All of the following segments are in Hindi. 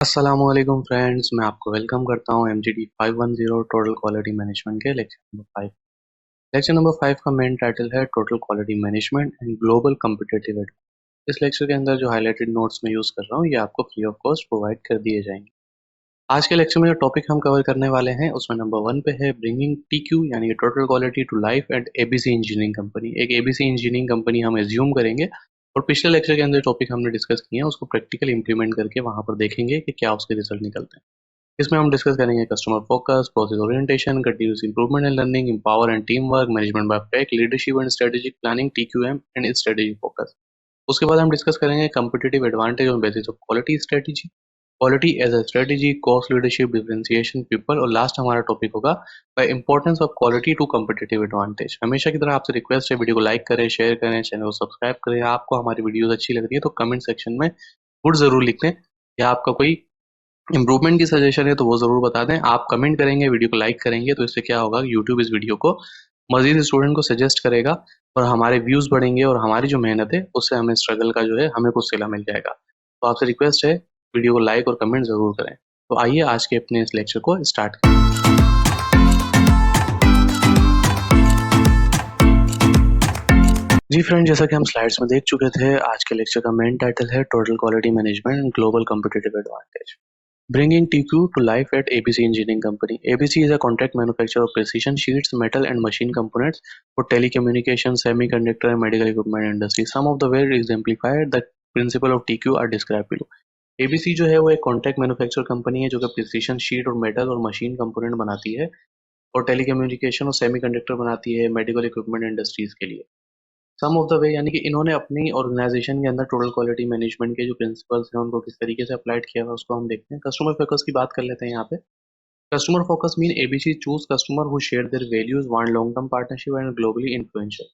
अस्सलामुअलैकुम फ्रेंड्स, मैं आपको वेलकम करता हूं MGD 510 टोटल क्वालिटी मैनेजमेंट के लेक्चर नंबर 5। लेक्चर नंबर 5 का मेन टाइटल है total quality management and global competitive advantage. इस लेक्चर के अंदर जो हाईलाइटेड नोट्स मैं यूज़ कर रहा हूं ये आपको फ्री ऑफ कॉस्ट प्रोवाइड कर दिए जाएंगे। आज के लेक्चर में जो टॉपिक हम कवर करने वाले हैं उसमें नंबर 1 पे है ब्रिंगिंग TQ यानी कि total quality to life at ABC engineering company. एक ABC इंजीनियरिंग कंपनी हम एज्यूम करेंगे और पिछले लेक्चर के अंदर टॉपिक हमने डिस्कस किए हैं उसको प्रैक्टिकल इंप्लीमेंट करके वहां पर देखेंगे कि क्या उसके रिजल्ट निकलते हैं। इसमें हम डिस्कस करेंगे customer focus, process orientation, continuous improvement and learning, empower and team work, management by fact, leadership and strategic planning, TQM and strategy focus. उसके बाद हम डिस्कस करेंगे competitive advantage on basis of quality strategy, quality as a strategy, cost leadership, differentiation, people और लास्ट हमारा टॉपिक होगा by importance of quality to competitive advantage. हमेशा की तरह आपसे रिक्वेस्ट है वीडियो को लाइक करें, शेयर करें, चैनल को सब्सक्राइब करें। आपको हमारी वीडियोस अच्छी लग रही है तो कमेंट सेक्शन में गुड जरूर लिख दें, या आपका कोई इंप्रूवमेंट की सजेशन है तो वो जरूर बता दें। आप कमेंट करेंगे, वीडियो को लाइक करेंगे तो इससे क्या होगा, यूट्यूब इस वीडियो को मजीद स्टूडेंट को सजेस्ट करेगा और हमारे व्यूज बढ़ेंगे और हमारी जो मेहनत है उससे हमें स्ट्रगल का जो है हमें कुछ सिला मिल जाएगा। तो आपसे रिक्वेस्ट है वीडियो को लाइक और कमेंट जरूर करें। तो आइए आज के अपने इस लेक्चर को स्टार्ट करें। जी फ्रेंड, जैसा कि हम स्लाइड्स में देख चुके थे, आज के लेक्चर का मेन टाइटल है total quality management and global competitive advantage. Bringing TQ to life at ABC Engineering Company. ABC is a contract manufacturer of precision sheets, metal and machine components for telecommunication, semiconductor and medical equipment industry. Some of the way exemplified the principle of TQ are described below. ABC जो है वो एक कॉन्ट्रैक्ट मैन्युफैक्चर कंपनी है जो कि प्रिसीशन शीट और मेटल और मशीन कंपोनेंट बनाती है और टेलीकम्युनिकेशन और सेमीकंडक्टर बनाती है मेडिकल इक्विपमेंट इंडस्ट्रीज के लिए। सम ऑफ द वे यानी कि इन्होंने अपनी ऑर्गेनाइजेशन के अंदर टोटल क्वालिटी मैनेजमेंट के जो प्रिंसिपल्स हैं उनको किस तरीके से अप्लाइड किया हुआ उसको हम देखते हैं। कस्टमर फोकस की बात कर लेते हैं यहाँ पे। Customer focus mean ABC choose customer who share their values, want long term partnership and globally influential.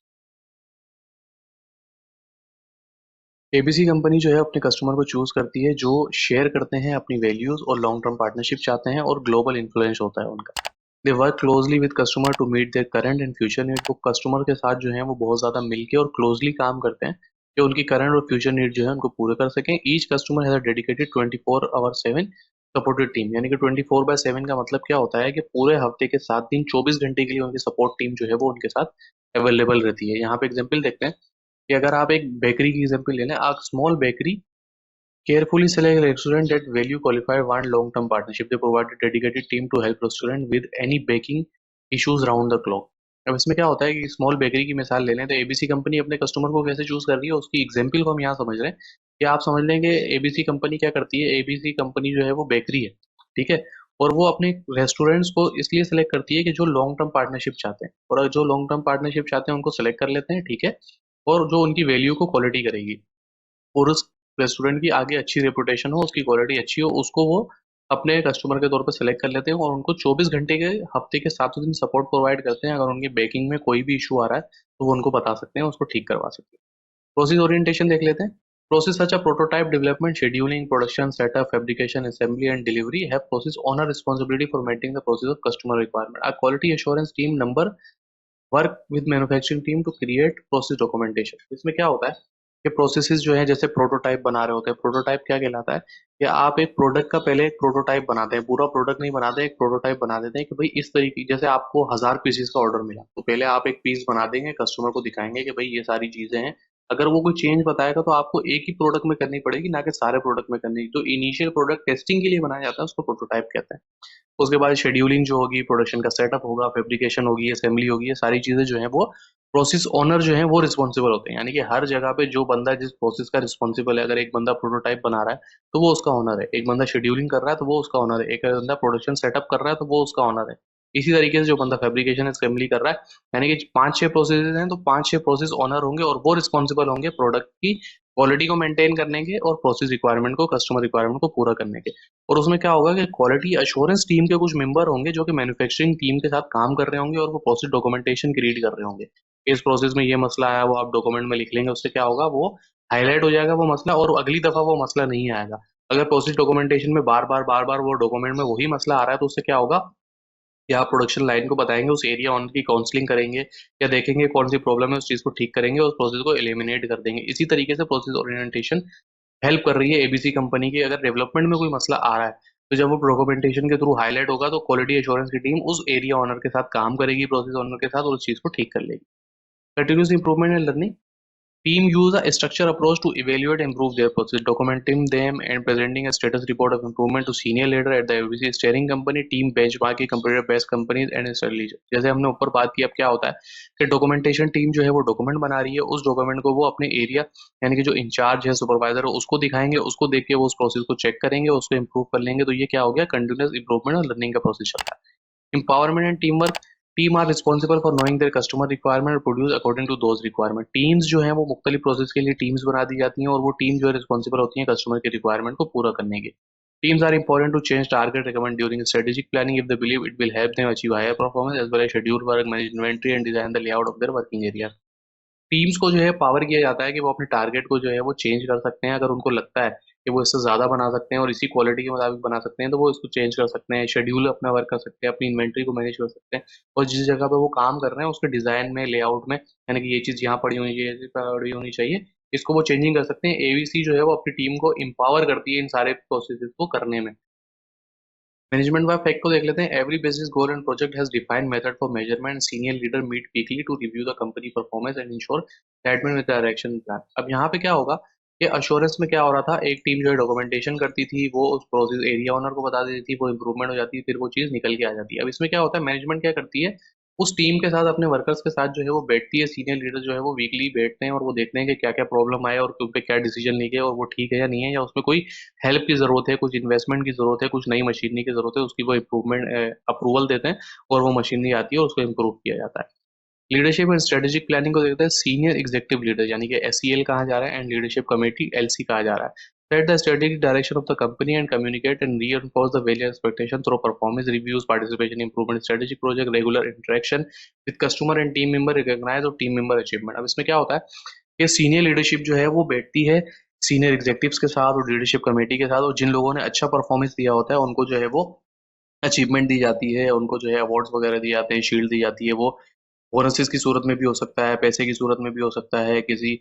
ABC company जो है अपने कस्टमर को चूज करती है जो शेयर करते हैं अपनी वैल्यूज और लॉन्ग टर्म पार्टनरशिप चाहते हैं और ग्लोबल इन्फ्लुएंस होता है उनका। They work closely with customer to meet their current and future need. वो कस्टमर के साथ जो है वो बहुत ज्यादा मिलके और क्लोजली काम करते हैं कि उनकी करंट और फ्यूचर नीड जो है उनको पूरे कर सकें। Each customer has a dedicated 24/7 supported team, यानी कि 24/7 का मतलब क्या होता है कि पूरे हफ्ते के 7 दिन 24 घंटे के लिए उनकी सपोर्ट टीम जो है वो उनके साथ अवेलेबल रहती है। यहाँ पे एग्जाम्पल देखते हैं कि अगर आप एक बेकरी की एग्जाम्पल ले लें, आप small bakery carefully select restaurant that value qualified want long-term partnership. They provide a dedicated team to help restaurant with any baking issues round the clock. अब इसमें क्या होता है कि स्मॉल बेकरी की मिसाल ले लें तो ABC कंपनी अपने कस्टमर को कैसे चूज कर रही है उसकी एग्जाम्पल को हम यहाँ समझ रहे हैं कि आप समझ लें कि ABC कंपनी क्या करती है। ABC कंपनी जो है वो बेकरी है, ठीक है, और वो अपने रेस्टोरेंट्स को इसलिए सेलेक्ट करती है कि जो लॉन्ग टर्म पार्टनरशिप चाहते हैं, और जो लॉन्ग टर्म पार्टनरशिप चाहते हैं उनको सेलेक्ट कर लेते हैं, ठीक है, और जो उनकी वैल्यू को क्वालिटी करेगी और उस रेस्टोरेंट की आगे अच्छी रेपुटेशन हो, उसकी क्वालिटी अच्छी हो, उसको वो अपने कस्टमर के तौर पर सेलेक्ट कर लेते हैं और उनको 24 घंटे के हफ्ते के 7 दिन सपोर्ट प्रोवाइड करते हैं। अगर उनकी बेकिंग में कोई भी इशू आ रहा है तो वो उनको बता सकते हैं, उसको ठीक करवा सकते हैं। प्रोसेस ओरिएंटेशन देख लेते हैं। Process such a prototype development, scheduling, production, setup, fabrication, assembly and delivery have process owner responsibility for maintaining the process of customer requirement. A quality assurance team number work with manufacturing team to create process documentation. इसमें क्या होता है कि प्रोसेसेस जो है जैसे प्रोटोटाइप बना रहे होते हैं। प्रोटोटाइप क्या कहलाता है कि आप एक प्रोडक्ट का पहले एक प्रोटोटाइप बनाते हैं, पूरा प्रोडक्ट नहीं बनाते, एक प्रोटोटाइप बना देते हैं कि भाई इस तरीके, जैसे आपको 1000 पीसेस का ऑर्डर मिला तो पहले आप एक पीस बना देंगे, कस्टमर को दिखाएंगे कि भाई ये सारी चीजें हैं। अगर वो कोई चेंज बताएगा तो आपको एक ही प्रोडक्ट में करनी पड़ेगी, ना कि सारे प्रोडक्ट में करनी। जो इनिशियल प्रोडक्ट टेस्टिंग के लिए बनाया जाता है उसको प्रोटोटाइप कहते हैं। उसके बाद शेड्यूलिंग जो होगी, प्रोडक्शन का सेटअप होगा, फैब्रिकेशन होगी, असेंबली होगी, ये सारी चीजें जो है वो प्रोसेस ओनर जो है वो रिस्पॉन्सिबल होते हैं। यानी कि हर जगह पे जो बंदा जिस प्रोसेस का रिस्पॉन्सिबल है, अगर एक बंदा प्रोटोटाइप बना रहा है तो वो उसका ओनर है, एक बंदा शेड्यूलिंग कर रहा है तो वो उसका ओनर है, एक बंदा प्रोडक्शन सेटअप कर रहा है तो वो उसका ओनर है। इसी तरीके से जो बंदा फैब्रिकेशन असेंबली कर रहा है, यानी कि 5-6 प्रोसेस हैं तो 5-6 प्रोसेस ओनर होंगे और वो रिस्पॉन्सिबल होंगे प्रोडक्ट की क्वालिटी को मेंटेन करने के और प्रोसेस रिक्वायरमेंट को, कस्टमर रिक्वायरमेंट को पूरा करने के। और उसमें क्या होगा कि क्वालिटी अश्योरेंस टीम के कुछ मेंबर होंगे जो कि मैन्युफैक्चरिंग टीम के साथ काम कर रहे होंगे और वो प्रोसेस डॉक्यूमेंटेशन क्रिएट कर रहे होंगे। इस प्रोसेस में ये मसला आया, वो आप डॉक्यूमेंट में लिख लेंगे, उससे क्या होगा, वो हाईलाइट हो जाएगा वो मसला और अगली दफा वो मसला नहीं आएगा। अगर प्रोसेस डॉक्यूमेंटेशन में बार बार वो डॉक्यूमेंट में वही मसला आ रहा है तो उससे क्या होगा कि आप प्रोडक्शन लाइन को बताएंगे, उस एरिया ऑन की काउंसलिंग करेंगे या देखेंगे कौन सी प्रॉब्लम है, उस चीज को ठीक करेंगे, उस प्रोसेस को एलिमिनेट कर देंगे। इसी तरीके से प्रोसेस ओरिएंटेशन हेल्प कर रही है एबीसी कंपनी की। अगर डेवलपमेंट में कोई मसला आ रहा है तो जब वो डॉक्यूमेंटेशन के थ्रू हाईलाइट होगा तो क्वालिटी एश्योरेंस की टीम उस एरिया ओनर के साथ काम करेगी, प्रोसेस ओनर के साथ, और उस चीज को ठीक कर लेगी। Continuous improvement and learning. Team use a structured approach to evaluate and improve their process, documenting them and presenting a status report of improvement to senior leader at the ABC steering company. Team benchmarking compare best companies and strategies। जैसे हमने ऊपर बात की, अब क्या होता है कि डॉक्यूमेंटेशन टीम जो है वो डॉक्यूमेंट बना रही है, उस डॉक्यूमेंट को वो अपने एरिया यानी कि जो इंचार्ज है, सुपरवाइजर है, उसको दिखाएंगे, उसको देख के वो उस प्रोसेस को चेक करेंगे, उसको इम्प्रूव कर लेंगे। तो ये क्या हो गया, कंटिन्यूस इंप्रूवमेंट और लर्निंग का प्रोसेस चल रहा है। Empowerment and teamwork। Team are responsible for knowing their customer requirement और produce according to those requirement. Teams जो है वो मुख्तलिफ प्रोसेस के लिए टीम्स बना दी जाती हैं और वो टीम जो है रिस्पॉन्सिबल होती है कस्टमर के रिक्वायरमेंट को पूरा करने की। Teams are important to change target recommend during strategic planning if they believe it will help them achieve higher performance as well as schedule work, manage inventory and design the layout of their working area. Teams को जो है पावर किया जाता है कि वो अपने टारगेट को जो है वो चेंज कर सकते हैं। अगर उनको लगता है कि वो इससे ज़्यादा बना सकते हैं और इसी क्वालिटी के मुताबिक बना सकते हैं तो वो इसको चेंज कर सकते हैं, शेड्यूल अपना वर्क कर सकते हैं, अपनी इन्वेंट्री को मैनेज कर सकते हैं, और जिस जगह पे वो काम कर रहे हैं उसके डिज़ाइन में, लेआउट में, यानी कि ये चीज़ यहाँ पड़ी होनी चाहिए, ये चीज़ पड़ी होनी चाहिए, इसको वो चेंजिंग कर सकते हैं। एवीसी जो है वो अपनी टीम को एम्पावर करती है इन सारे प्रोसेसेस को करने में। मैनेजमेंट वाइज फैक्ट को देख लेते हैं। Every business goal and project has defined method for measurement. Senior leader meet weekly to review the company performance and ensure alignment with direction plan. अब यहाँ पे क्या होगा कि अश्योरेंस में क्या हो रहा था, एक टीम जो है डॉक्यूमेंटेशन करती थी, वो उस प्रोसेस एरिया ओनर को बता देती थी, वो इंप्रूवमेंट हो जाती है, फिर वो चीज़ निकल के आ जाती है। अब इसमें क्या होता है, मैनेजमेंट क्या करती है, उस टीम के साथ, अपने वर्कर्स के साथ जो है वो बैठती है। सीनियर लीडर जो है वो वीकली बैठते हैं और वो देखते हैं कि क्या क्या प्रॉब्लम आए और उन पे क्या डिसीजन लिए और वो ठीक है या नहीं है, या उसमें कोई हेल्प की ज़रूरत है, कुछ इन्वेस्टमेंट की ज़रूरत है, कुछ नई मशीनरी की ज़रूरत है, उसकी वो इम्प्रूवमेंट अप्रूवल देते हैं और वो मशीनरी आती है और उसको इम्प्रूव किया जाता है। लीडरशिप एंड स्ट्रेटेजिक प्लानिंग को देखते हैं। सीनियर एग्जीक्यूटिव लीडर यानी कि एसईएल कहा जा रहा है एंड लीडरशिप कमेटी एलसी कहा जा रहा है। Set the strategic direction of the company and communicate and reinforce the value expectation through performance reviews, participation improvement, strategic project, regular interaction with customer and team member, recognize और team member achievement। अब इसमें क्या होता है कि सीनियर लीडरशिप जो है वो बैठती है सीनियर एग्जीक्यूटिव्स के साथ और लीडरशिप कमेटी के साथ, और जिन लोगों ने अच्छा परफॉर्मेंस दिया होता है उनको जो है वो अचीवमेंट दी जाती है, उनको जो है अवार्ड्स वगैरह दिए जाते हैं, शील्ड दी जाती है। वो बोनसेस की सूरत में भी हो सकता है, पैसे की सूरत में भी हो सकता है, किसी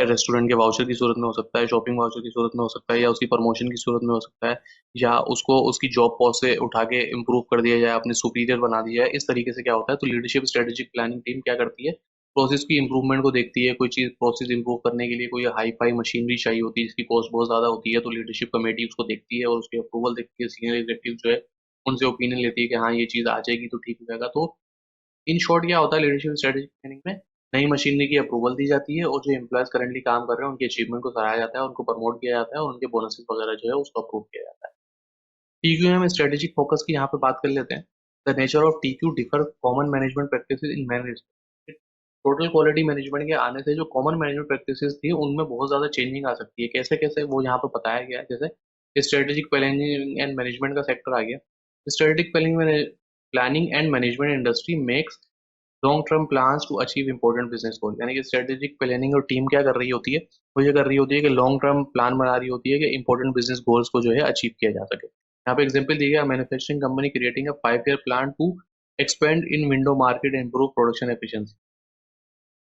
रेस्टोरेंट के वाउचर की सूरत में हो सकता है, शॉपिंग वाउचर की सूरत में हो सकता है, या उसकी प्रमोशन की सूरत में हो सकता है, या उसको उसकी जॉब पोस्ट से उठा के इम्प्रूव कर दिया जाए, अपने सुपीरियर बना दिया जाए। इस तरीके से क्या होता है, तो लीडरशिप स्ट्रेटेजिक प्लानिंग टीम क्या करती है, प्रोसेस की इंप्रूवमेंट को देखती है। कोई चीज़ प्रोसेस इंप्रूव करने के लिए कोई हाई फाई मशीनरी चाहिए होती है जिसकी कॉस्ट बहुत ज़्यादा होती है, तो लीडरशिप कमेटी उसको देखती है और उसकी अप्रूवल देखती है। सीनियर एग्जीक्यूटिव जो है उनसे ओपिनियन लेती है कि हाँ ये चीज़ आ जाएगी तो ठीक हो जाएगा। तो इन शॉर्ट क्या होता है, लीडरशिप स्ट्रेटेजिक प्लानिंग में नई मशीनरी की अप्रूवल दी जाती है और जो एम्प्लॉयज करंटली काम कर रहे हैं उनके अचीवमेंट को सराहा जाता है, उनको प्रमोट किया जाता है और उनके बोनसेस वगैरह जो है उसको अप्रूव किया जाता है। टीक्यू में स्ट्रेटेजिक फोकस की यहाँ पे बात कर लेते हैं। The nature of TQ differ common management practices in many respect. Total quality management के आने से जो कॉमन मैनेजमेंट प्रैक्टिसेस थी उनमें बहुत ज्यादा चेंजिंग आ सकती है। कैसे कैसे वो यहाँ पे बताया गया है। जैसे स्ट्रेटेजिक प्लानिंग एंड मैनेजमेंट का सेक्टर आ गया। Strategic planning and management industry makes long term plans to achieve important business goal. यानी कि स्ट्रेटेजिक प्लानिंग और टीम क्या कर रही होती है, वो ये कर रही होती है कि लॉन्ग टर्म प्लान बना रही होती है कि इंपॉर्टेंट बिजनेस गोल्स को जो है अचीव किया जा सके। यहाँ पे एग्जांपल दिया गया, manufacturing company creating a 5 year plan to expand in window market and improve production efficiency.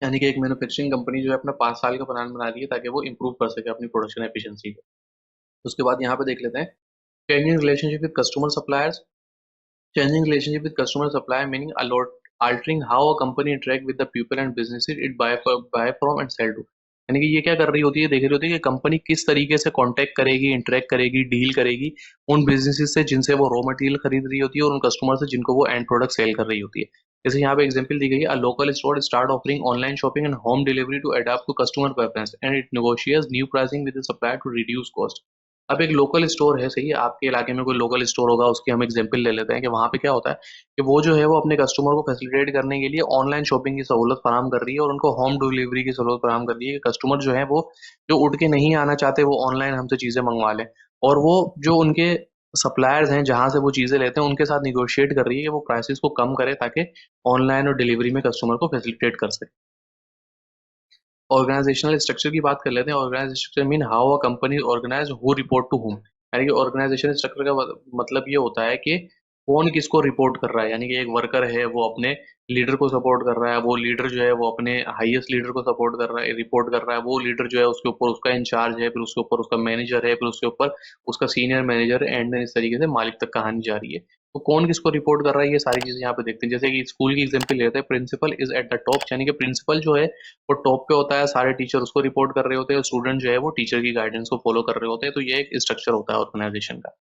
यानी कि एक मैन्युफैक्चरिंग कंपनी जो है अपना 5 साल का प्लान बना रही है ताकि वो इंप्रूव कर सके अपनी प्रोडक्शन एफिशिएंसी को। उसके बाद यहाँ पे देख लेते हैं, changing relationship with customer suppliers. Changing relationship with customer supplier meaning a lot altering how a company interact with the people and businesses it buy from and sell to। यानी कि ये क्या कर रही होती है, देख रही होती है कि कंपनी किस तरीके से कांटेक्ट करेगी, इंटरेक्ट करेगी, डील करेगी उन बिजनेसेस से जिनसे वो रॉ मटेरियल खरीद रही होती है और उन कस्टमर से जिनको वो एंड प्रोडक्ट सेल कर रही होती है। जैसे यहाँ पे एग्जांपल दी गई है, a local store start offering online shopping and home delivery to adopt to customer preference and it negotiates new pricing with the supplier to reduce cost. अब एक लोकल स्टोर है, सही है, आपके इलाके में कोई लोकल स्टोर होगा, उसकी हम एग्जांपल ले लेते हैं कि वहाँ पे क्या होता है कि वो जो है वो अपने कस्टमर को फैसिलिटेट करने के लिए ऑनलाइन शॉपिंग की सहूलत फराहम कर रही है और उनको होम डिलीवरी की सहूलत फराहम कर रही है कि कस्टमर जो है वो जो उठ के नहीं आना चाहते वो ऑनलाइन हमसे चीज़ें मंगवा लें, और वो जो उनके सप्लायर्स हैं जहाँ से वो चीज़ें लेते हैं उनके साथ निगोशिएट कर रही है कि वो प्राइसेस को कम करे ताकि ऑनलाइन और डिलीवरी में कस्टमर को फैसिलिटेट कर सके। ऑर्गेनाइजेशनल स्ट्रक्चर की बात कर लेते हैं। Organization structure mean how a company organize, who report to whom. यानी कि ऑर्गेनाइजेशन स्ट्रक्चर का मतलब ये होता है कि कौन किसको रिपोर्ट कर रहा है, यानी कि एक वर्कर है वो अपने लीडर को सपोर्ट कर रहा है, वो लीडर जो है वो अपने हाईएस्ट लीडर को सपोर्ट कर रहा है, रिपोर्ट कर रहा है, वो लीडर जो है उसके ऊपर उसका इंचार्ज है, फिर उसके ऊपर उसका मैनेजर है, फिर उसके ऊपर उसका सीनियर मैनेजर है, एंड देन इस तरीके से मालिक तक कहानी जा रही है। तो कौन किसको रिपोर्ट कर रहा है, ये सारी चीजें यहाँ पे देखते हैं। जैसे कि स्कूल की एग्जाम्पल लेते हैं, principal is at the top, यानी कि प्रिंसिपल जो है वो टॉप पे होता है, सारे टीचर उसको रिपोर्ट कर रहे होते हैं, स्टूडेंट जो है वो टीचर की गाइडेंस को फॉलो कर रहे होते हैं। तो ये एक स्ट्रक्चर होता है ऑर्गेनाइजेशन का।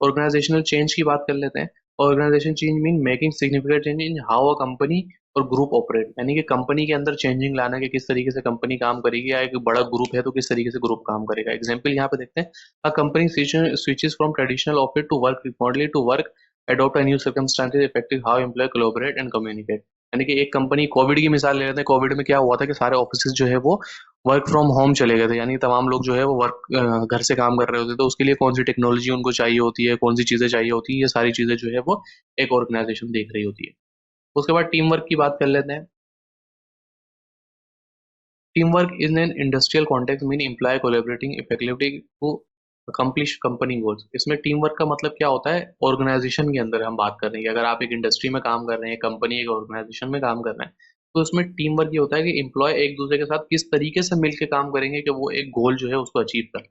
ऑर्गेनाइजेशनल चेंज की बात कर लेते हैं। Organization change mean making significant change in how a company और ग्रुप ऑपरेट, यानी कि कंपनी के अंदर चेंजिंग लाना, कि किस तरीके से कंपनी काम करेगी, या एक बड़ा ग्रुप है तो किस तरीके से ग्रुप काम करेगा। एग्जांपल यहाँ पे देखते हैं, a company switches from traditional office to work remotely to work adopt a new circumstances affecting how employee collaborate and communicate। यानी कि एक कंपनी, कोविड की मिसाल ले लेते हैं। कोविड में क्या हुआ था कि सारे ऑफिस जो है वो वर्क फ्रॉम होम चले गए थे, यानी तमाम लोग जो है वो वर्क घर से काम कर रहे होते, तो उसके लिए कौन सी टेक्नोलॉजी उनको चाहिए होती है, कौन सी चीजें चाहिए होती है, ये सारी चीजें जो है वो एक ऑर्गेनाइजेशन देख रही होती है। उसके बाद टीम वर्क की बात कर लेते हैं। Team work in an industrial context mean employ collaborating effectively to accomplish company goals. इसमें टीम वर्क का मतलब क्या होता है, ऑर्गेनाइजेशन के अंदर हम बात कर रहे हैं कि अगर आप एक इंडस्ट्री में काम कर रहे हैं, कंपनी एक ऑर्गेनाइजेशन में काम कर रहे हैं, तो उसमें टीम वर्क ये होता है कि एम्प्लॉय एक दूसरे के साथ किस तरीके से मिलकर काम करेंगे कि वो एक गोल जो है उसको अचीव कर।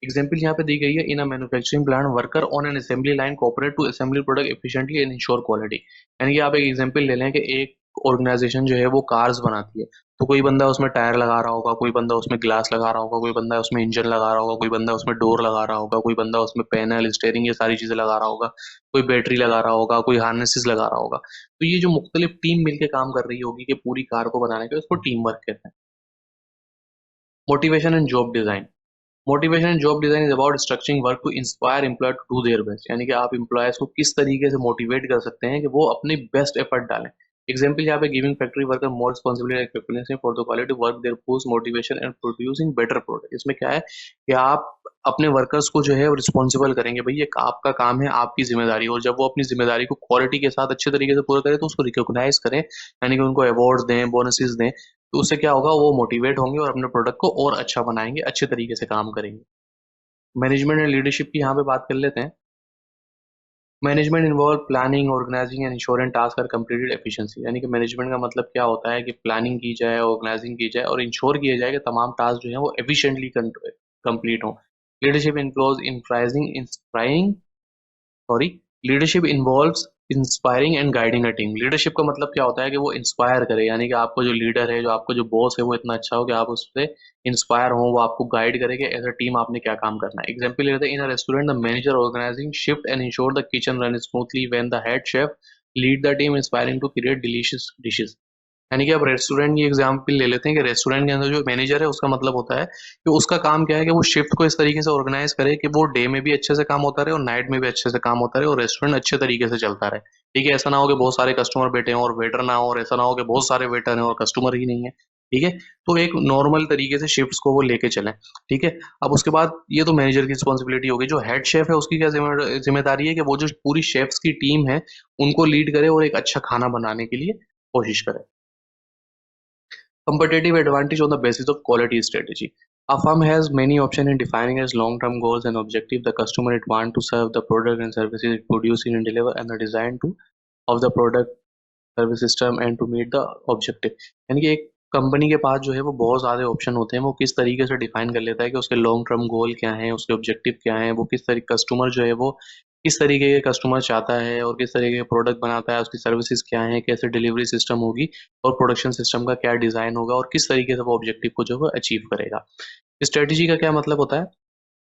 एग्जाम्पल यहाँ पे दी गई है, in a manufacturing plant worker on an assembly line cooperate to assembly product efficiently and ensure quality. यानी कि आप एक एग्जाम्पल ले लें कि एक ऑर्गेनाइजेशन जो है वो कार्स बनाती है, तो कोई बंदा उसमें टायर लगा रहा होगा, कोई बंदा उसमें ग्लास लगा रहा होगा, कोई बंदा उसमें इंजन लगा रहा होगा, कोई बंदा उसमें डोर लगा रहा होगा, कोई बंदा उसमें पैनल स्टेयरिंग ये सारी चीजें लगा रहा होगा, कोई बैटरी लगा रहा होगा, कोई हार्नेसेस लगा रहा होगा। तो ये जो मुख्तलिफ टीम मिलकर काम कर रही होगी कि पूरी कार को बनाने के, उसको टीम वर्क कहते हैं। Motivation and job design. Motivation and job design is about structuring work to inspire employ to do their best, यानी कि आप एम्प्लॉयज को किस तरीके से मोटिवेट कर सकते हैं कि वो अपनी बेस्ट एफर्ट डालें। एग्जाम्पल यहाँ पे, giving factory worker more responsibility and preparation for the quality work their boost motivation and producing better product. इसमें क्या है कि आप अपने वर्कर्स को जो है रिस्पॉन्सिबल करेंगे, भाई ये आपका काम है, आपकी जिम्मेदारी है, और जब वो अपनी जिम्मेदारी को क्वालिटी के साथ अच्छे तरीके से पूरा करें तो उसको रिकॉग्नाइज करें, यानी कि उनको अवार्ड्स दें, बोनसेस दें। तो उससे क्या होगा, वो मोटिवेट होंगे और अपने प्रोडक्ट को और अच्छा बनाएंगे, अच्छे तरीके से काम करेंगे। मैनेजमेंट एंड लीडरशिप की यहाँ पे बात कर लेते हैं। Management involve planning organizing and ensuring task are completed efficiency, यानी कि मैनेजमेंट का मतलब क्या होता है कि प्लानिंग की जाए, ऑर्गेनाइजिंग की जाए और इंश्योर किया जाए कि तमाम टास्क जो है वो एफिशिएंटली कंप्लीट हो। Leadership enclose inspiring sorry leadership involves inspiring and guiding a team. Leadership का मतलब क्या होता है कि वो इंस्पायर करे, यानी कि आपको जो लीडर है, जो आपको जो बॉस है, वो इतना अच्छा हो कि आप उससे इंस्पायर हो, वो आपको गाइड करे कि एज अ टीम आपने क्या काम करना है। एग्जाम्पल लेते हैं, in a restaurant the manager organising shift and ensure the kitchen run smoothly when the head chef lead the team inspiring to create delicious dishes. यानी कि अब रेस्टोरेंट की एग्जाम्पल ले लेते हैं कि रेस्टोरेंट के अंदर जो मैनेजर है उसका मतलब होता है कि उसका काम क्या है कि वो शिफ्ट को इस तरीके से ऑर्गेनाइज करे कि वो डे में भी अच्छे से काम होता रहे और नाइट में भी अच्छे से काम होता रहे और रेस्टोरेंट अच्छे तरीके से चलता रहे। ठीक है, ऐसा ना हो कि बहुत सारे कस्टमर बैठे हों और वेटर ना हो, और ऐसा ना हो कि बहुत सारे वेटर हैं और कस्टमर ही नहीं है। ठीक है, तो एक नॉर्मल तरीके से शिफ्ट्स को वो लेके चलें। ठीक है, अब उसके बाद ये तो मैनेजर की रिस्पॉन्सिबिलिटी होगी। जो हेड शेफ है उसकी क्या जिम्मेदारी है कि वो जो पूरी शेफ्स की टीम है उनको लीड करे और एक अच्छा खाना बनाने के लिए कोशिश करे। Competitive advantage on the basis of quality strategy. A firm has many options in defining its long-term goals and objectives. The customer it want to serve, the product and services it produces and deliver, and the design to of the product service system and to meet the objective. यानी कि एक कंपनी के पास जो है वो बहुत सारे ऑप्शन होते हैं, वो किस तरीके से डिफाइन कर लेता है कि उसके लॉन्ग टर्म गोल क्या है, उसके ऑब्जेक्टिव क्या है, वो किस तरीके कस्टमर जो है वो किस तरीके के कस्टमर चाहता है और किस तरीके के प्रोडक्ट बनाता है, उसकी सर्विसेज क्या है, कैसे डिलीवरी सिस्टम होगी और प्रोडक्शन सिस्टम का क्या डिजाइन होगा और किस तरीके से वो ऑब्जेक्टिव को जो है अचीव करेगा। स्ट्रेटेजी का क्या मतलब होता है,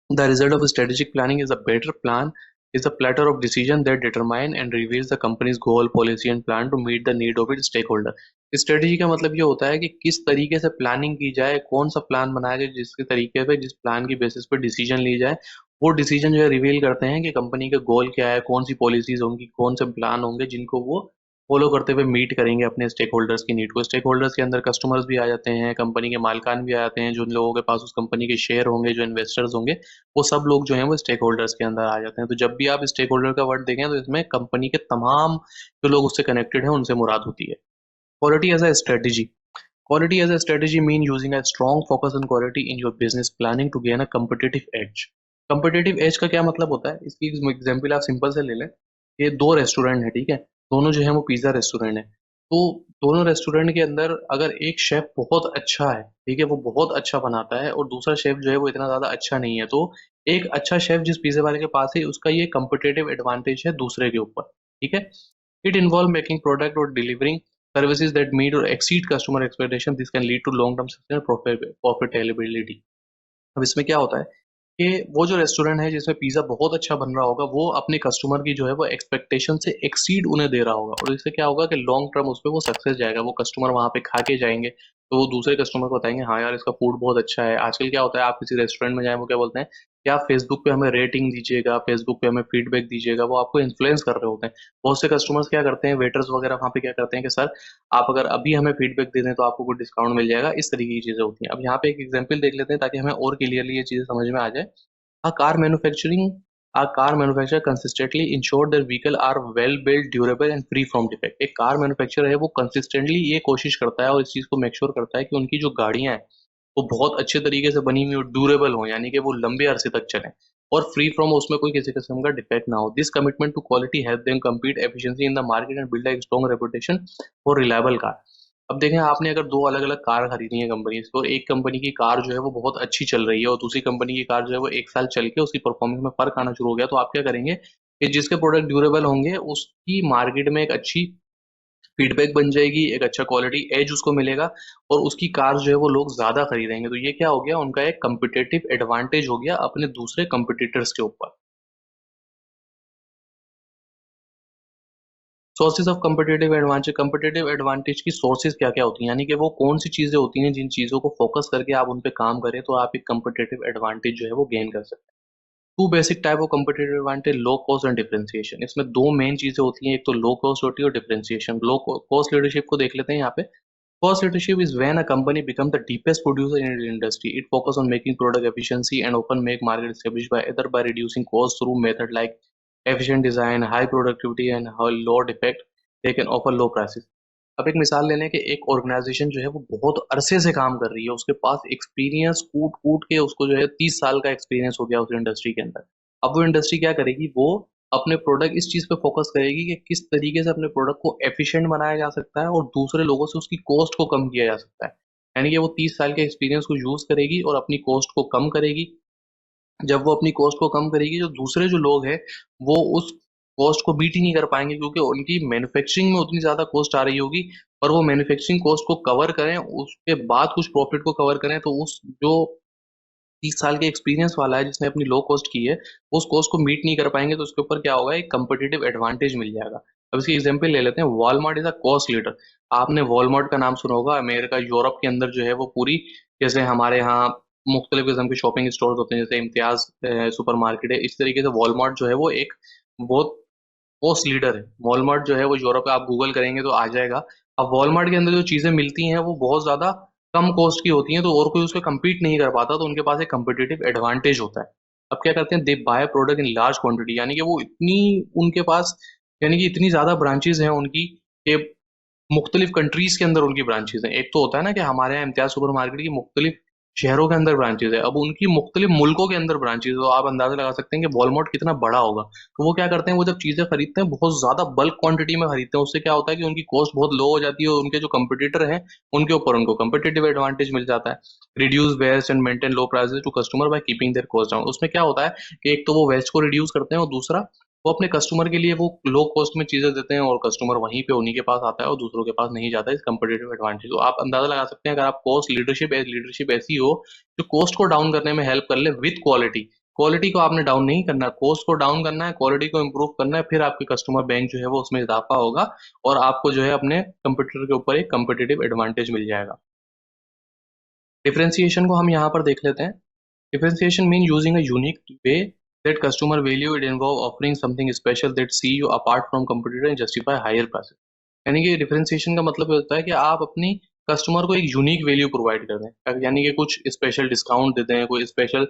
the result of strategic planning is a better plan is a platter of decision that determine and reveals the company's goal, policy and plan to meet the need of its stakeholder। Strategy का मतलब ये होता है कि किस तरीके से प्लानिंग की जाए, कौन सा प्लान बनाया जाए, जिसके तरीके पे जिस प्लान की बेसिस पे डिसीजन ली जाए। वो डिसीजन जो है रिवील करते हैं कि कंपनी का गोल क्या है, कौन सी पॉलिसीज होंगी, कौन से प्लान होंगे जिनको वो फॉलो करते हुए मीट करेंगे अपने स्टेक होल्डर्स की नीड को। स्टेक होल्डर्स के अंदर कस्टमर्स भी आ जाते हैं, कंपनी के मालिकान भी आ जाते हैं, जो लोगों के पास उस कंपनी के शेयर होंगे, जो इन्वेस्टर्स होंगे, वो सब लोग जो हैं वो स्टेक होल्डर्स के अंदर आ जाते हैं। तो जब भी आप स्टेक होल्डर का वर्ड देखें तो इसमें कंपनी के तमाम जो लोग उससे कनेक्टेड हैं उनसे मुराद होती है। Quality as a strategy. Quality as a strategy mean using a strong focus on quality in your business planning to gain a competitive edge। competitive edge का क्या मतलब होता है, इसकी एग्जांपल आप सिंपल से ले लें। ये दो रेस्टोरेंट है, ठीक है। दोनों जो है वो पिज्जा रेस्टोरेंट है। तो दोनों रेस्टोरेंट के अंदर अगर एक शेफ बहुत अच्छा है, ठीक है, वो बहुत अच्छा बनाता है, और दूसरा शेफ जो है वो इतना ज्यादा अच्छा नहीं है, तो एक अच्छा शेफ जिस पिज्जा वाले के पास है, उसका ये कम्पिटेटिव एडवांटेज है दूसरे के ऊपर, ठीक है। इट इन्वॉल्व मेकिंग प्रोडक्ट और डिलीवरिंग सर्विसेज दैट मीट और exceed customer expectation. This can lead to long term success and profitability. अब इसमें क्या होता है कि वो जो रेस्टोरेंट है जिसमें पिज्जा बहुत अच्छा बन रहा होगा, वो अपने कस्टमर की जो है वो एक्सपेक्टेशन से एक्सीड उन्हें दे रहा होगा, और इससे क्या होगा कि लॉन्ग टर्म उस पर वो सक्सेस जाएगा। वो कस्टमर वहां पे खा के जाएंगे, तो वो दूसरे कस्टमर को बताएंगे हाँ यार इसका फूड बहुत अच्छा है। आजकल क्या होता है, आप किसी रेस्टोरेंट में जाए, वो क्या बोलते हैं कि आप फेसबुक पे हमें रेटिंग दीजिएगा, फेसबुक पे हमें फीडबैक दीजिएगा, वो आपको इन्फ्लुएंस कर रहे होते हैं। बहुत से कस्टमर्स क्या करते हैं, वेटर्स वगैरह वहाँ पे क्या करते हैं कि सर आप अगर अभी हमें फीडबैक दे दें तो आपको कुछ डिस्काउंट मिल जाएगा, इस तरीके की चीजें होती हैं। अब यहाँ पे एक एग्जाम्पल देख लेते हैं ताकि हमें और क्लियरली ये चीजें समझ में आ जाए। A car manufacturing a car manufacturer consistently ensure their vehicle are well built, durable and free from defect। एक कार मैन्युफैक्चरर है वो कंसिस्टेंटली ये कोशिश करता है और इस चीज को मेक श्योर करता है कि उनकी जो गाड़ियां हैं वो बहुत अच्छे तरीके से बनी हुई और ड्यूरेबल हो, यानी कि वो लंबे अरसे तक चलें, और फ्री फ्रॉम उसमें कोई किसी किस्म का डिफेक्ट ना हो। This commitment to quality help them compete efficiency in the market and build a strong reputation for reliable car. अब देखें, आपने अगर दो अलग अलग कार खरीदी है कंपनी से, और एक कंपनी की कार जो है वो बहुत अच्छी चल रही है और दूसरी कंपनी की कार जो है वो एक साल चल के उसकी परफॉर्मेंस में फर्क आना शुरू हो गया, तो आप क्या करेंगे कि जिसके प्रोडक्ट ड्यूरेबल होंगे उसकी मार्केट में एक अच्छी फीडबैक बन जाएगी, एक अच्छा क्वालिटी एज उसको मिलेगा, और उसकी कार जो है वो लोग ज्यादा खरीदेंगे। तो ये क्या हो गया, उनका एक कंपिटेटिव एडवांटेज हो गया अपने दूसरे कंपिटिटर्स के ऊपर। सोर्सेज ऑफ कंपिटेटिव एडवांटेज की सोर्सेज क्या क्या होती हैं, यानी कि वो कौन सी चीजें होती हैं जिन चीजों को फोकस करके आप उन पे काम करें तो आप एक कंपिटेटिव एडवांटेज जो है वो गेन कर सकते हैं। Two basic type of competitive advantage, low cost and differentiation. इसमें दो मेन चीजें होती हैं, एक तो लो कॉस्ट होती है और डिफरेंशिएशन। लो कॉस्ट लीडरशिप को देख लेते हैं यहाँ पे। Cost leadership is when a company becomes the deepest producer in its industry. It focuses on making product efficiency and often make market established by either by reducing costs through method like efficient design, high productivity and how low defect. They can offer low prices. अब एक मिसाल ले लें कि एक ऑर्गेनाइजेशन जो है वो बहुत अरसे से काम कर रही है, उसके पास एक्सपीरियंस कूट कूट के उसको जो है 30 साल का एक्सपीरियंस हो गया उस इंडस्ट्री के अंदर। अब वो इंडस्ट्री क्या करेगी, वो अपने प्रोडक्ट इस चीज पे फोकस करेगी कि किस तरीके से अपने प्रोडक्ट को एफिशिएंट बनाया जा सकता है और दूसरे लोगों से उसकी कॉस्ट को कम किया जा सकता है। यानी कि वो 30 साल के एक्सपीरियंस को यूज करेगी और अपनी कॉस्ट को कम करेगी। जब वो अपनी कॉस्ट को कम करेगी, जो दूसरे जो लोग हैं वो उस कॉस्ट को बीट ही नहीं कर पाएंगे, क्योंकि उनकी मैन्युफैक्चरिंग में उतनी ज्यादा कॉस्ट आ रही होगी, और वो मैन्युफैक्चरिंग कॉस्ट को कवर करें उसके बाद कुछ प्रॉफिट को कवर करें, तो उस जो 30 साल के एक्सपीरियंस वाला है जिसने अपनी लो कॉस्ट की है, उस कॉस्ट को मीट नहीं कर पाएंगे, तो उसके ऊपर क्या होगा, एक कंपिटेटिव एडवांटेज मिल जाएगा। अब इसकी एग्जांपल ले लेते हैं, Walmart is a cost leader. आपने वॉलमार्ट का नाम सुना होगा, अमेरिका यूरोप के अंदर जो है वो पूरी, जैसे हमारे यहाँ मुख्तलिफ किस्म के शॉपिंग स्टोर होते हैं जैसे इम्तियाज सुपर मार्केट है, इस तरीके से वॉलमार्ट जो है वो एक बहुत कॉस्ट लीडर है। वॉलमार्ट जो है वो यूरोप, आप गूगल करेंगे तो आ जाएगा। अब वॉलमार्ट के अंदर जो चीजें मिलती हैं वो बहुत ज्यादा कम कॉस्ट की होती हैं, तो और कोई उसको कम्पीट नहीं कर पाता, तो उनके पास एक कम्पिटेटिव एडवांटेज होता है। अब क्या करते हैं, they buy product in large quantity, यानी कि वो इतनी उनके पास, यानी कि इतनी ज्यादा ब्रांचेज हैं उनकी कि मुख्तलिफ कंट्रीज के अंदर उनकी ब्रांचेज हैं। एक तो होता है ना कि हमारे यहाँ इम्तियाज सुपर मार्केट की मुख्तलिफ शहरों के अंदर ब्रांचेज है, अब उनकी मुख्तलिफ मुल्कों के अंदर ब्रांचेज है, तो आप अंदाजा लगा सकते हैं कि वॉलमार्ट कितना बड़ा होगा। तो वो क्या करते हैं, वो जब चीजें खरीदते हैं बहुत ज्यादा बल्क क्वांटिटी में खरीदते हैं, उससे क्या होता है कि उनकी कॉस्ट बहुत लो हो जाती है और उनके जो कंपटीटर हैं उनके ऊपर उनको कंपिटेटिव एडवांटेज मिल जाता है। Reduce waste and maintain low prices to customer by keeping their cost down. उसमें क्या होता है कि एक तो वो वेस्ट को रिड्यूस करते हैं, और दूसरा वो अपने कस्टमर के लिए वो लो कॉस्ट में चीजें देते हैं, और कस्टमर वहीं पे उन्हीं के पास आता है और दूसरों के पास नहीं जाता है। इस कंपिटेटिव एडवांटेज, तो आप अंदाजा लगा सकते हैं, अगर आप कॉस्ट लीडरशिप ऐसी हो जो कॉस्ट को डाउन करने में हेल्प कर ले विद क्वालिटी। क्वालिटी को आपने डाउन नहीं करना, कॉस्ट को डाउन करना है, क्वालिटी को इंप्रूव करना है, फिर आपके कस्टमर बैंक जो है वो उसमें इजाफा होगा, और आपको जो है अपने कंप्यूटर के ऊपर एक कंपिटेटिव एडवांटेज मिल जाएगा। डिफरेंशिएशन को हम यहाँ पर देख लेते हैं। Differentiation means using a unique way that customer value. It involve offering something special that see you apart from competitor and justify higher prices। यानी कि डिफरेंशिएशन का मतलब ये होता है कि आप अपनी कस्टमर को एक यूनिक वैल्यू प्रोवाइड कर दें, यानी कि कुछ स्पेशल डिस्काउंट दे दें, कोई स्पेशल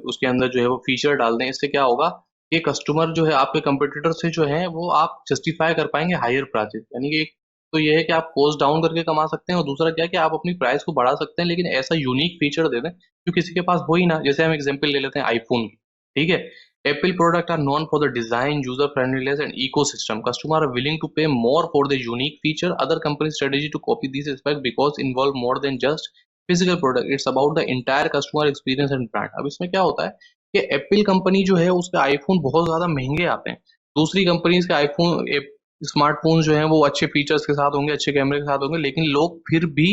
उसके अंदर जो है वो फीचर डाल दें। इससे क्या होगा कि कस्टमर जो है आपके कंपटीटर से जो है वो आप जस्टिफाई कर पाएंगे हायर प्राइसेस। यानी कि तो ये है कि आप कॉस्ट डाउन करके कमा सकते हैं, और दूसरा क्या है कि आप अपनी प्राइस को बढ़ा सकते हैं, लेकिन ऐसा यूनिक फीचर दे दें जो किसी के पास हो ही ना। जैसे हम एग्जांपल ले लेते हैं आईफोन की, ठीक है। Apple products are known for the design, user friendliness, and ecosystem. Customers are willing to pay more for the unique feature. Other companies' strategy to copy these aspects because involve more than just physical product. It's about the entire customer experience and brand. अब इसमें क्या होता है कि एप्पल कंपनी जो है उसके आईफोन बहुत ज्यादा महंगे आते हैं। दूसरी कंपनीज के आईफोन स्मार्टफोन जो हैं वो अच्छे फीचर्स के साथ होंगे, अच्छे कैमरे के साथ होंगे, लेकिन लोग फिर भी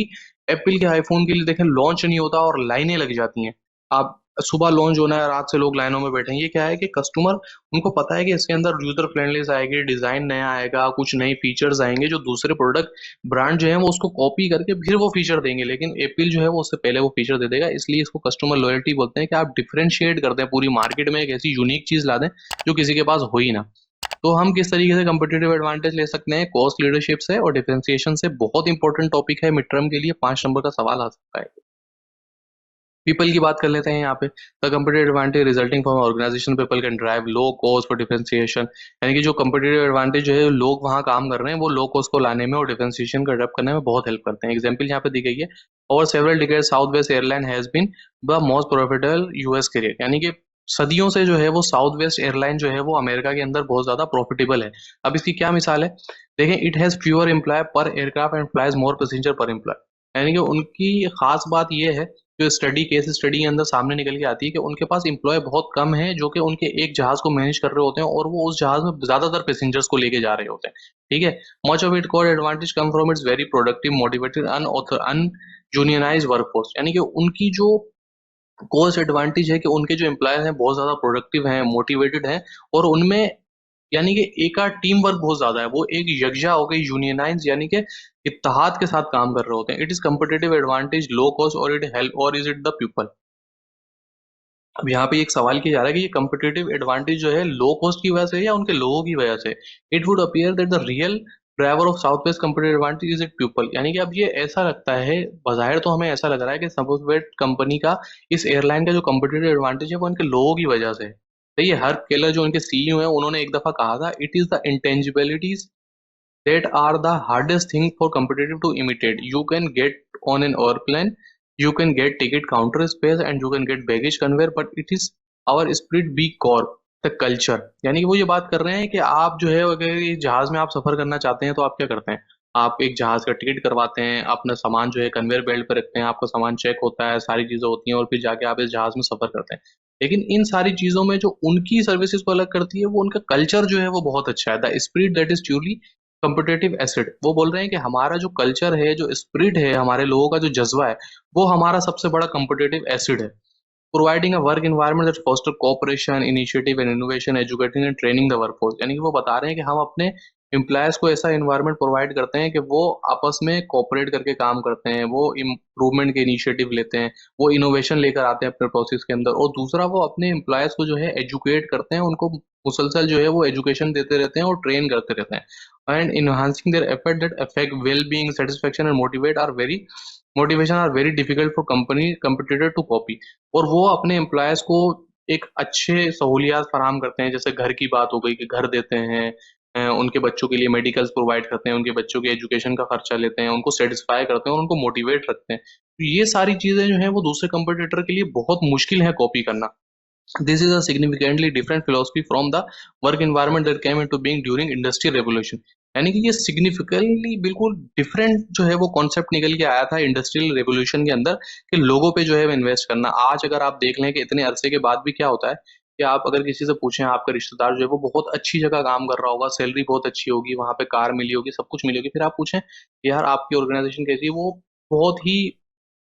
एप्पल के आईफोन के लिए देखें लॉन्च नहीं होता और लाइनें लग जाती हैं। आप सुबह लॉन्च होना है, रात से लोग लाइनों में बैठे हैं। ये क्या है कि कस्टमर, उनको पता है कि इसके अंदर यूजर फ्रेंडलीनेस आएगी, डिजाइन नया आएगा, कुछ नए फीचर्स आएंगे जो दूसरे प्रोडक्ट ब्रांड जो है वो उसको कॉपी करके फिर वो फीचर देंगे, लेकिन एप्पल जो है वो उससे पहले वो फीचर दे देगा। इसलिए इसको कस्टमर लॉयल्टी बोलते हैं कि आप डिफरेंशिएट कर दें पूरी मार्केट में, एक ऐसी यूनिक चीज ला दें जो किसी के पास हो ही ना। तो हम किस तरीके से कंपटीटिव एडवांटेज ले सकते हैं? कॉस्ट लीडरशिप से और डिफरेंशिएशन से। बहुत इंपॉर्टेंट टॉपिक है, मिड टर्म के लिए 5 नंबर का सवाल आ सकता है। पीपल की बात कर लेते हैं यहाँ पे। The competitive advantage resulting from organization people can drive low cost for differentiation. यानी कि जो कंपटीटिव एडवांटेज जो है लोग वहाँ काम कर रहे हैं वो लो कॉस्ट को लाने में और डिफरेंशिएशन को डेवलप करने में बहुत हेल्प करते हैं। एग्जाम्पल यहाँ पे दी गई है, over several decade Southwest airline has been the most profitable US carrier. यानी कि सदियों से जो है वो साउथ वेस्ट एयरलाइन जो है वो अमेरिका के अंदर बहुत ज्यादा प्रॉफिटेबल है। अब इसकी क्या मिसाल है? देखें, इट हैज फ्यूअर एम्प्लॉय पर aircraft and flies more passenger पर एम्प्लॉय। यानी कि उनकी खास बात यह है, जो स्टडी के अंदर सामने निकल के आती है, कि उनके पास एम्प्लॉय बहुत कम है जो कि उनके एक जहाज को मैनेज कर रहे होते हैं और वो उस जहाज में ज्यादातर पैसेंजर्स को लेके जा रहे होते हैं। ठीक है। Much of it core advantage come from its very productive motivated un unionize workforce. यानी कि उनकी जो कोर्स एडवांटेज है कि उनके जो एम्प्लॉयज हैं बहुत ज्यादा प्रोडक्टिव हैं, मोटिवेटेड हैं, और उनमें यानी कि एक टीम वर्क बहुत ज्यादा है। वो एक यकजा हो गई, यूनियनाइज, यानी कि इत्तेहाद के साथ काम कर रहे होते हैं। It is competitive advantage low cost और इट हेल्प और इज इट द पीपल। अब यहाँ पे एक सवाल किया जा रहा है कि ये कम्पिटेटिव एडवांटेज जो है लो कॉस्ट की वजह से या उनके लोगों की वजह से। It would appear that the real driver of south west competitive advantage is it people. यानी कि अब ये ऐसा लगता है, बाहर तो हमें ऐसा लग रहा है कि साउथ वेस्ट कंपनी का, इस एयरलाइन का जो कम्पिटेटिव एडवांटेज है वो उनके लोगों की वजह से है। तो ये हर केलर जो उनके सीईओ है उन्होंने एक दफा कहा था, it is the intangibilities that are the hardest thing for competitive to imitate. You can get on an airplane, you can get ticket counter space and you can get baggage conveyor, but it is our spirit B corp the culture। यानी कि वो ये बात कर रहे हैं कि आप जो है अगर ये जहाज में आप सफर करना चाहते हैं तो आप क्या करते हैं? आप एक जहाज का टिकट करवाते हैं, अपना सामान जो है कन्वेयर बेल्ट पे रखते हैं, आपका सामान चेक होता है, सारी चीजें होती हैं और फिर जाके आप इस जहाज में सफर करते हैं। लेकिन इन सारी चीजों में जो उनकी सर्विसेज को अलग करती है वो उनका कल्चर जो है वो बहुत अच्छा है। The spirit that is truly competitive acid. वो बोल रहे हैं कि हमारा जो कल्चर है, जो स्पिरिट है, हमारे लोगों का जो जज्बा है, वो हमारा सबसे बड़ा कम्पिटेटिव एसिड है। Providing a work environment that foster cooperation, initiative and innovation, educating and training the workforce. यानी कि वो बता रहे हैं कि हम अपने एम्प्लॉयज को ऐसा एनवायरनमेंट प्रोवाइड करते हैं कि वो आपस में कोऑपरेट करके काम करते हैं, वो इम्प्रूवमेंट के इनिशिएटिव लेते हैं, वो इनोवेशन लेकर आते हैं अपने प्रोसेस के अंदर। और दूसरा, वो अपने एम्प्लॉयज को जो है एजुकेट करते हैं, उनको मुसलसल जो है वो एजुकेशन देते रहते हैं और ट्रेन करते रहते हैं। And enhancing their effort that affect well being, satisfaction and motivation are very difficult for company competitor to copy. और वो अपने एम्प्लॉयज को एक अच्छे सहूलियात फराम करते हैं। जैसे घर की बात हो गई कि घर देते हैं, उनके बच्चों के लिए मेडिकल्स प्रोवाइड करते हैं, उनके बच्चों के एजुकेशन का खर्चा लेते हैं, उनको सेटिस्फाई करते हैं और उनको मोटिवेट रखते हैं। तो ये सारी चीजें जो है वो दूसरे कंपटीटर के लिए बहुत मुश्किल है कॉपी करना। This is a significantly different philosophy from the work environment that came into being during industrial revolution। यानी कि ये सिग्निफिकेंटली बिल्कुल डिफरेंट जो है वो कॉन्सेप्ट निकल के आया था इंडस्ट्रियल रेवोल्यूशन के अंदर, कि लोगों पे जो है इन्वेस्ट करना। आज अगर आप देख लें कि इतने अरसे के बाद भी क्या होता है कि आप अगर किसी से पूछें, आपका रिश्तेदार जो है वो बहुत अच्छी जगह काम कर रहा होगा, सैलरी बहुत अच्छी होगी, वहां पे कार मिली होगी, सब कुछ मिली होगी, फिर आप पूछें यार आपकी ऑर्गेनाइजेशन कैसी है, वो बहुत ही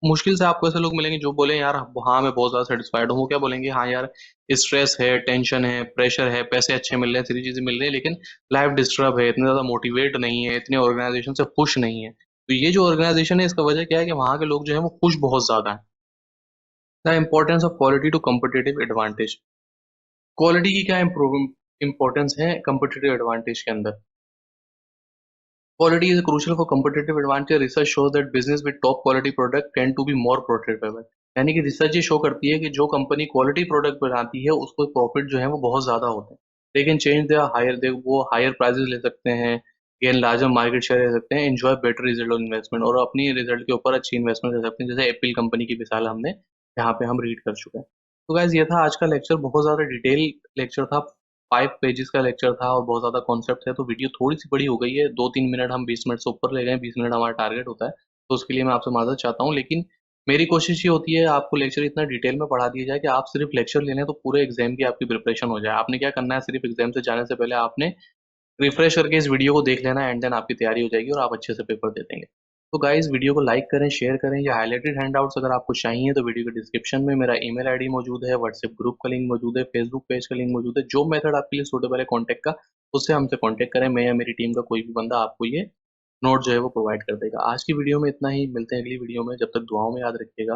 मुश्किल से आपको ऐसे लोग मिलेंगे जो बोले यार हाँ मैं बहुत ज्यादा सेटिस्फाइड हूँ। वो क्या बोलेंगे? हाँ यार, स्ट्रेस है, टेंशन है, प्रेशर है, पैसे अच्छे मिल रहे हैं, सारी चीजें मिल रही है, लेकिन लाइफ डिस्टर्ब है, इतने ज्यादा मोटिवेट नहीं है, इतने ऑर्गेनाइजेशन से खुश नहीं है। तो ये जो ऑर्गेनाइजेशन है इसका वजह क्या है कि वहाँ के लोग जो है वो खुश बहुत ज्यादा है। The importance of quality to competitive advantage. Quality की क्या इंपॉर्टेंस है कम्पिटेटिव एडवांटेज के अंदर? Quality is crucial for competitive advantage. Research shows that business with top quality product tend to be more profitable। यानी कि रिसर्च ये शो करती है कि जो कंपनी क्वालिटी प्रोडक्ट बनाती है उसको प्रॉफिट जो है वो बहुत ज्यादा होते हैं। They can change their higher, they वो हायर प्राइसेस ले सकते हैं, गेन लार्जर मार्केट शेयर ले सकते हैं, enjoy better result on investment, और अपनी रिजल्ट के ऊपर अच्छी इन्वेस्टमेंट ले सकते हैं। जैसे एप्पल कंपनी की मिसाल हमने यहाँ पे हम रीड कर चुके हैं। तो गाइज ये था आज का लेक्चर, बहुत ज़्यादा डिटेल लेक्चर था। 5 पेजेस का लेक्चर था और बहुत ज़्यादा कॉन्सेप्ट है, तो वीडियो थोड़ी सी बड़ी हो गई है। 2-3 मिनट, हम 20 मिनट से ऊपर ले गए, 20 मिनट हमारा टारगेट होता है, तो उसके लिए मैं आपसे माजरत चाहता हूँ। लेकिन मेरी कोशिश ये होती है आपको लेक्चर इतना डिटेल में पढ़ा दिया जाए कि आप सिर्फ लेक्चर ले लें तो पूरे एग्जाम की आपकी प्रिपरेशन हो जाए। आपने क्या करना है, सिर्फ एग्जाम से जाने से पहले आपने रिफ्रेश करके इस वीडियो को देख लेना, एंड देन आपकी तैयारी हो जाएगी और आप अच्छे से पेपर दे देंगे। तो गाइस, वीडियो को लाइक करें, शेयर करें। या हाईलाइटेड हैंडआउट्स अगर आपको चाहिए तो वीडियो के डिस्क्रिप्शन में मेरा ईमेल आईडी मौजूद है, व्हाट्सएप ग्रुप का लिंक मौजूद है, फेसबुक पेज का लिंक मौजूद है। जो मेथड आपके लिए सूटेबल है कॉन्टैक्ट का, उससे हमसे कॉन्टैक्ट करें। मैं या मेरी टीम का कोई भी बंदा आपको ये नोट जो है वो प्रोवाइड कर देगा। आज की वीडियो में इतना ही, मिलते हैं अगली वीडियो में। जब तक दुआओं में याद रखिएगा।